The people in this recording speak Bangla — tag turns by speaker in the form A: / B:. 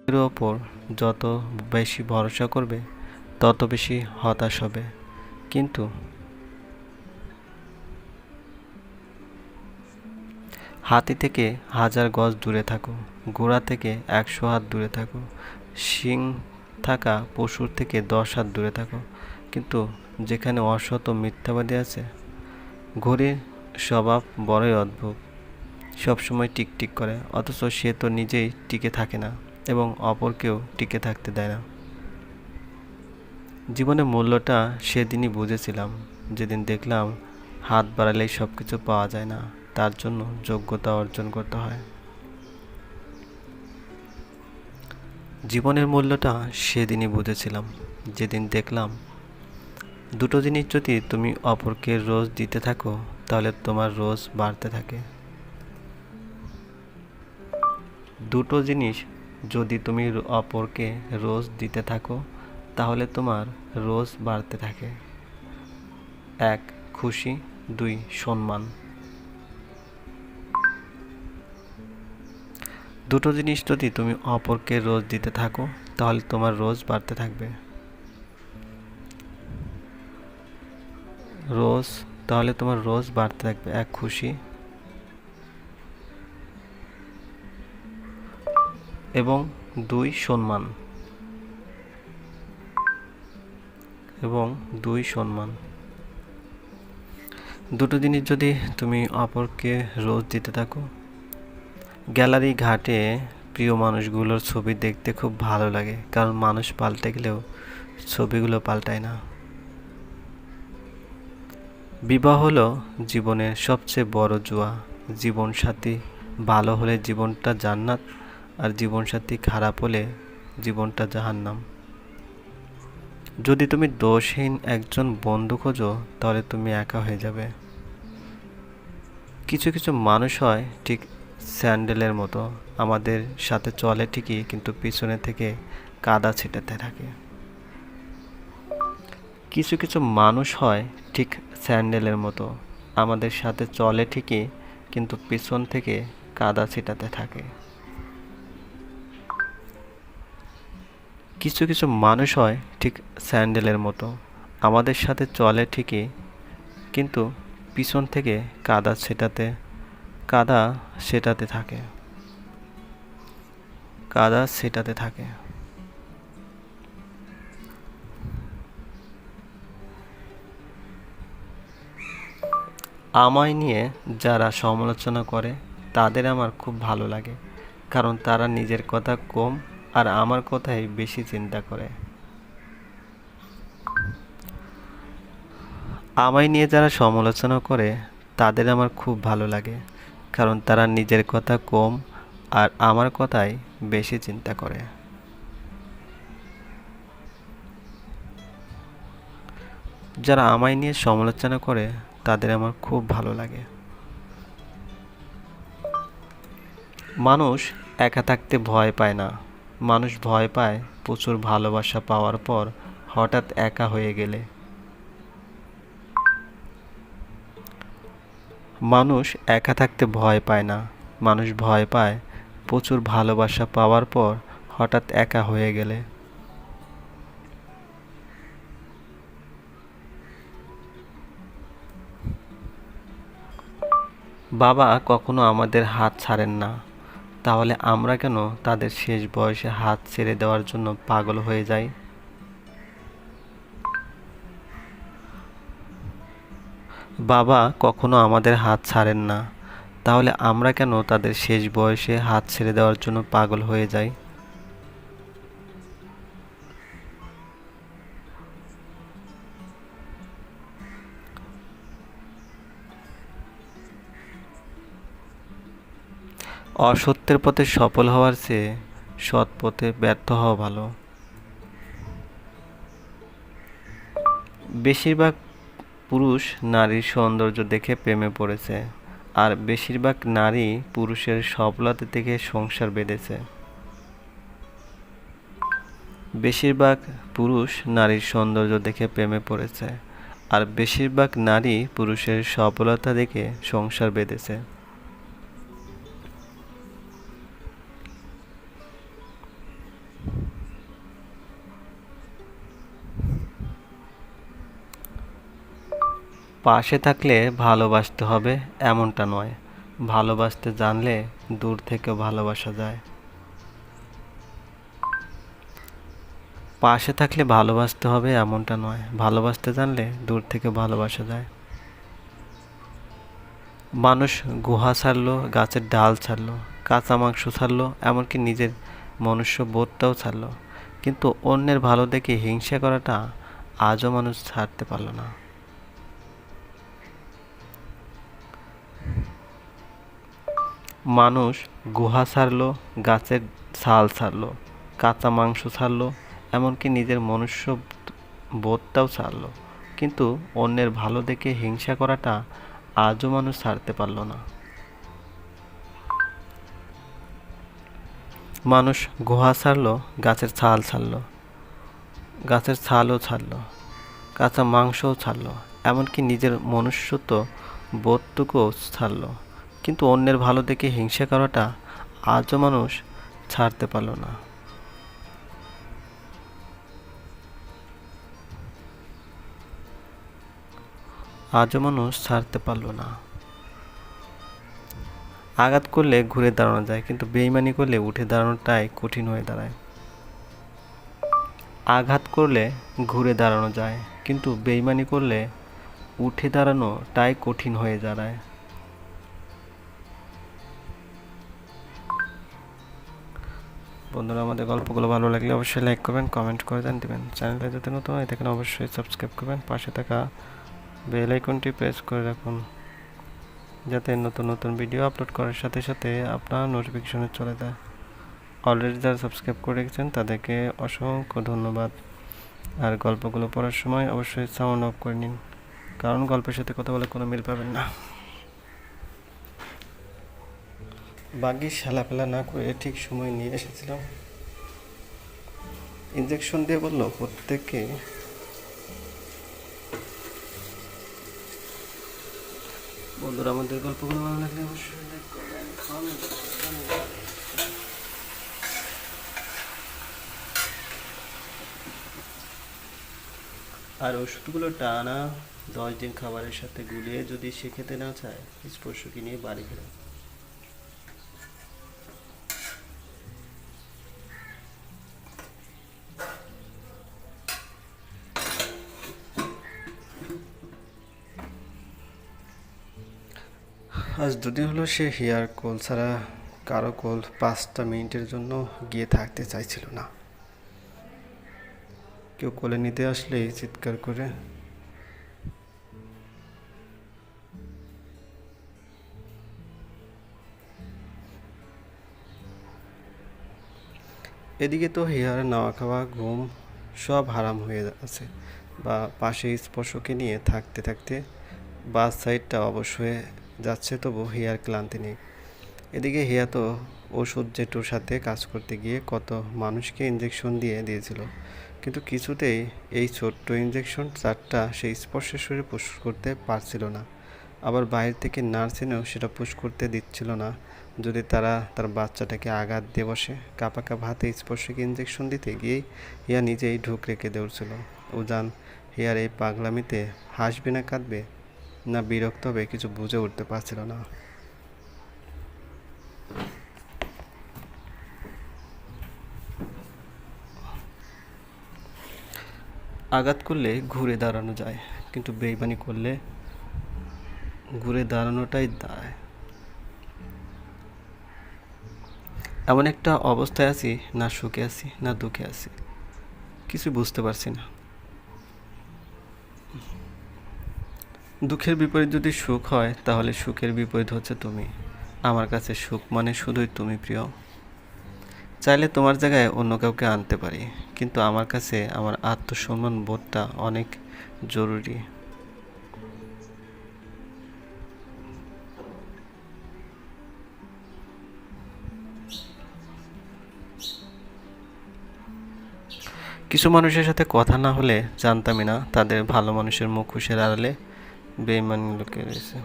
A: এর ওপর যত বেশি ভরসা করবে তত বেশি হতাশ হবে। কিন্তু হাতি থেকে 1000 গজ দূরে থাকো, ঘোড়া থেকে 100 হাত দূরে থাকো, শিং থাকা পশুর থেকে 10 হাত দূরে থাকো, কিন্তু যেখানে অসৎ ও মিথ্যাবাদী আছে। ঘড়ির স্বভাব বড়ই অদ্ভুত, সবসময় টিকটিক করে, অথচ সে তো নিজেই টিকে থাকে না এবং অপরকেও টিকে থাকতে দেয় না। জীবনের মূল্যটা সেদিনই বুঝেছিলাম, যেদিন দেখলাম হাত বাড়ালেই সব কিছু পাওয়া যায় না, তার জন্য যোগ্যতা অর্জন করতে হয়। জীবনের মূল্যটা সেদিনই বুঝেছিলাম, যেদিন দেখলাম দুটো জিনিস যদি তুমি অপরকে রোজ দিতে থাকো তাহলে তোমার রোজ বাড়তে থাকে। দুটো জিনিস যদি তুমি অপরকে রোজ দিতে থাকো তাহলে তোমার রোজ বাড়তে থাকে। 1. খুশি, 2. সম্মান। দুটো জিনিস যদি তুমি অপরকে রোজ দিতে থাকো তাহলে তোমার রোজ বাড়তে থাকবে। তাহলে তোমার রোজ বাড়তে থাকবে। 1. খুশি এবং 2. সম্মান। দুটো জিনিস যদি তুমি অপরকে রোজ দিতে থাকো। গ্যালারি ঘাটে প্রিয় মানুষগুলোর ছবি দেখতে খুব ভালো লাগে, কারণ মানুষ পাল্টে গেলেও ছবিগুলো পাল্টায় না। বিবাহ হলো জীবনের সবচেয়ে বড় জুয়া। জীবনসাথী ভালো হলে জীবনটা জান্নাত, আর জীবনসাথী খারাপ হলে জীবনটা জাহান্নাম। যদি তুমি দোষহীন একজন বন্ধু খোঁজো তাহলে তুমি একা হয়ে যাবে। কিছু কিছু মানুষ হয় ঠিক স্যান্ডেলের মতো, আমাদের সাথে চলে ঠিকই কিন্তু পিছনে থেকে কাদা ছিটাতে থাকে। কিছু কিছু মানুষ হয় ঠিক স্যান্ডেলের মতো, আমাদের সাথে চলে ঠিকই কিন্তু পিছন থেকে কাদা ছিটাতে থাকে। কিছু কিছু মানুষ হয় ঠিক স্যান্ডেলের মতো, আমাদের সাথে চলে ঠিকই কিন্তু পিছন থেকে কাদা ছেটাতে থাকে। আমায় নিয়ে যারা সমালোচনা করে তাদের আমার খুব ভালো লাগে, কারণ তারা নিজের কথা কম আর আমার কথাই বেশি চিন্তা করে। আমায় নিয়ে যারা সমালোচনা করে তাদের আমার খুব ভালো লাগে, কারণ তারা নিজের কথা কম আর আমার কথাই বেশি চিন্তা করে। যারা আমায় নিয়ে সমালোচনা করে তাদের আমার খুব ভালো লাগে। মানুষ একা থাকতে ভয় পায় না, মানুষ ভয় পায় প্রচুর ভালোবাসা পাওয়ার পর হঠাৎ একা হয়ে গেলে। মানুষ একা থাকতে ভয় পায় না, মানুষ ভয় পায় প্রচুর ভালোবাসা পাওয়ার পর হঠাৎ একা হয়ে গেলে। বাবা কখনো আমাদের হাত ছাড়েন না, তাহলে আমরা কেন তাদের শেষ বয়সে হাত ছেড়ে দেওয়ার জন্য পাগল হয়ে যাই? বাবা কখনো আমাদের হাত ছাড়েন না, তাহলে আমরা কেন তাদের শেষ বয়সে হাত ছেড়ে দেওয়ার জন্য পাগল হয়ে যাই? অসত্যের পথে সফল হওয়ার চেয়ে সৎ পথে ব্যর্থ হওয়া ভালো। বেশিরভাগ পুরুষ নারীর সৌন্দর্য দেখে প্রেমে পড়েছে, আর বেশিরভাগ নারী পুরুষের সফলতা দেখে সংসার বেঁধেছে। বেশিরভাগ পুরুষ নারীর সৌন্দর্য দেখে প্রেমে পড়েছে, আর বেশিরভাগ নারী পুরুষের সফলতা দেখে সংসার বেঁধেছে। পাশে থাকলে ভালোবাসতে হবে এমনটা নয়, ভালোবাসতে জানলে দূর থেকেও ভালোবাসা যায়। পাশে থাকলে ভালোবাসতে হবে এমনটা নয়, ভালোবাসতে জানলে দূর থেকে ভালোবাসা যায়। মানুষ গুহা ছাড়লো, গাছের ডাল ছাড়লো, কাঁচা মাংস ছাড়লো, এমনকি নিজের মনুষ্য বোধটাও ছাড়লো, কিন্তু অন্যের ভালো দেখে হিংসা করাটা আজও মানুষ ছাড়তে পারলো না। মানুষ গুহা ছাড়লো, গাছের ছাল ছাড়লো, কাঁচা মাংস ছাড়লো, এমনকি নিজের মনুষ্য বোধটাও ছাড়লো, কিন্তু অন্যের ভালো দেখে হিংসা করাটা আজও মানুষ ছাড়তে পারলো না। মানুষ গুহা ছাড়লো, গাছের ছাল ছাড়লো, গাছের ছালও ছাড়লো, কাঁচা মাংসও ছাড়লো, এমনকি নিজের মনুষ্যত্ব বোধটুকুও ছাড়লো, কিন্তু অন্যের ভালো দেখে হিংসা করাটা আজও মানুষ ছাড়তে পারলো না। আজও মানুষ ছাড়তে পারলো না। আঘাত করলে ঘুরে দাঁড়ানো যায়, কিন্তু বেইমানি করলে উঠে দাঁড়ানোটাই কঠিন হয়ে দাঁড়ায়। আঘাত করলে ঘুরে দাঁড়ানো যায়, কিন্তু বেইমানি করলে উঠে দাঁড়ানোটাই কঠিন হয়ে দাঁড়ায়। বন্ধুরা, আমাদের গল্পগুলো ভালো লাগলে অবশ্যই লাইক করবেন, কমেন্ট করে দেবেন। চ্যানেলটা যদি নতুন হয় দেখেন অবশ্যই সাবস্ক্রাইব করবেন, পাশে থাকা বেল আইকনটি প্রেস করে রাখুন, যাতে নতুন নতুন ভিডিও আপলোড করার সাথে সাথে আপনার নোটিফিকেশনে চলে যায়। অলরেডি যারা সাবস্ক্রাইব করে রেখেছেন তাদেরকে অসংখ্য ধন্যবাদ। আর গল্পগুলো পড়ার সময় অবশ্যই সাউন্ড অফ করে নিন, কারণ গল্পের সাথে কথা বলে কোনো মিল পাবেন না। বাকি শালাপেলা না করে ঠিক সময় নিয়ে এসেছিলাম। ইঞ্জেকশন দিয়ে বললো প্রত্যেককে বন্ধুরা, আমাদের গল্পগুলো ভালো লাগলে অবশ্যই লাইক করবেন, কমেন্ট করবেন। আর ওষুধগুলো টানা 10 দিন খাবারের সাথে গুলিয়ে যদি সে খেতে না চায়, স্পর্শকে নিয়ে বাড়ি ফেরে। আজ দুদিন হলো সে হিয়ার কোল ছাড়া কারো কোল 5টা মিনিটের জন্য গিয়ে থাকতে চাইছিল না। কেউ কোলে নিতে আসলেই চিৎকার করে এদিকে তো হিয়ার নাওয়া খাওয়া ঘুম সব হারাম হয়ে আছে, বা পাশে স্পর্শকে নিয়ে থাকতে থাকতে বাস সাইডটা অবশ্য হয়ে যাচ্ছে, তবু হিয়ার ক্লান্তি নেই। এদিকে হিয়া তো ওষুধ জেঠুর সাথে কাজ করতে গিয়ে কত মানুষকে ইঞ্জেকশন দিয়েছিল, কিন্তু কিছুতেই এই ছোট্ট ইঞ্জেকশন 4টা সেই স্পর্শের শরীরে পুশ করতে পারছিল না। আবার বাইরে থেকে নার্স এনেও সেটা পুশ করতে দিচ্ছিল না, যদি তার বাচ্চাটাকে আঘাত দিয়ে বসে। কাঁপা কাঁপা হাতে স্পর্শকে ইঞ্জেকশন দিতে গিয়েই হিয়া নিজেই ঢুক রেখে দৌড়ছিল। উজান হিয়ার এই পাগলামিতে হাসবে না কাঁদবে না বিরক্ত হবে কিছু বুঝে উঠতে পারছিল না। আঘাত করলে ঘুরে দাঁড়ানো যায়, কিন্তু বেইমানি করলে ঘুরে দাঁড়ানোটাই দায়। এমন একটা অবস্থায় আছি, না সুখে আছি না দুঃখে আছি, কিছু বুঝতে পারছি না। দুঃখের বিপরীত যদি সুখ হয়, তাহলে সুখের বিপরীত হচ্ছে তুমি। আমার কাছে সুখ মানে শুধুই তুমি, প্রিয়। চাইলে তোমার জায়গায় অন্য কাউকে আনতে পারি, কিন্তু আমার কাছে আমার আত্মসম্মান বোধটা অনেক জরুরি। কিছু মানুষের সাথে কথা না হলে জানতামই না তাদের ভালো মানুষের মুখোশের আড়ালে বেইমান লুকিয়ে রয়েছে।